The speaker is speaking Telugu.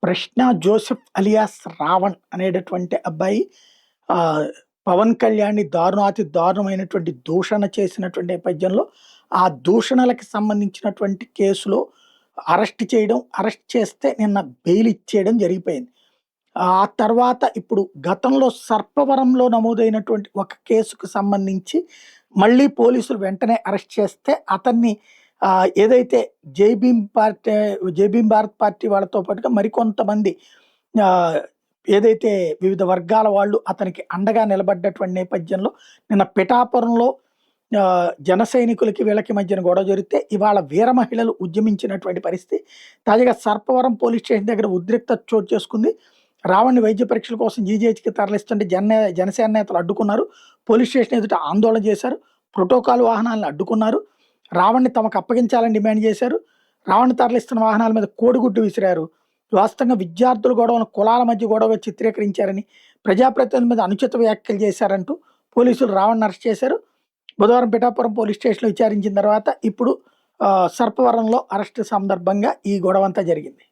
ప్రశ్న జోసెఫ్ అలియాస్ రావణ్ అనేటటువంటి అబ్బాయి ఆహ్, పవన్ కళ్యాణ్‌ని దారుణాతి దారుణమైనటువంటి దూషణ చేసినటువంటి నేపథ్యంలో, ఆ దూషణలకి సంబంధించినటువంటి కేసులో అరెస్ట్ చేయడం, అరెస్ట్ చేస్తే నిన్న బెయిల్ ఇచ్చేయడం జరిగిపోయింది. ఆ తర్వాత ఇప్పుడు గతంలో సర్పవరంలో నమోదైనటువంటి ఒక కేసుకు సంబంధించి మళ్ళీ పోలీసులు వెంటనే అరెస్ట్ చేస్తే అతన్ని ఏదైతే జై భీమ్ భారత్ పార్టీ వాళ్ళతో పాటుగా మరికొంతమంది ఆహ్, ఏదైతే వివిధ వర్గాల వాళ్ళు అతనికి అండగా నిలబడ్డటువంటి నేపథ్యంలో నిన్న పిఠాపురంలో జన సైనికులకి వీళ్ళకి మధ్యన గొడవ జరిగితే ఇవాళ వీర మహిళలు ఉద్యమించినటువంటి పరిస్థితి. తాజాగా సర్పవరం పోలీస్ స్టేషన్ దగ్గర ఉద్రిక్తత చోటు చేసుకుంది. రావణ్‌ని వైద్య పరీక్షల కోసం జీజీహెచ్‌కి తరలిస్తుంటే జనసేన నేతలు అడ్డుకున్నారు. పోలీస్ స్టేషన్ ఎదుట ఆందోళన చేశారు. ప్రోటోకాల్ వాహనాలను అడ్డుకున్నారు. రావణ్‌ని తమకు అప్పగించాలని డిమాండ్ చేశారు. రావణ్‌ని తరలిస్తున్న వాహనాల మీద కోడిగుడ్డు విసిరారు. వాస్తవంగా విద్యార్థుల గొడవను కులాల మధ్య గొడవగా చిత్రీకరించారని, ప్రజాప్రతినిధుల మీద అనుచిత వ్యాఖ్యలు చేశారంటూ పోలీసులు రావణ్‌ని అరెస్ట్ చేశారు. బుధవారం పిఠాపురం పోలీస్ స్టేషన్‌లో విచారించిన తర్వాత ఇప్పుడు సర్పవరంలో అరెస్ట్ సందర్భంగా ఈ గొడవంతా జరిగింది.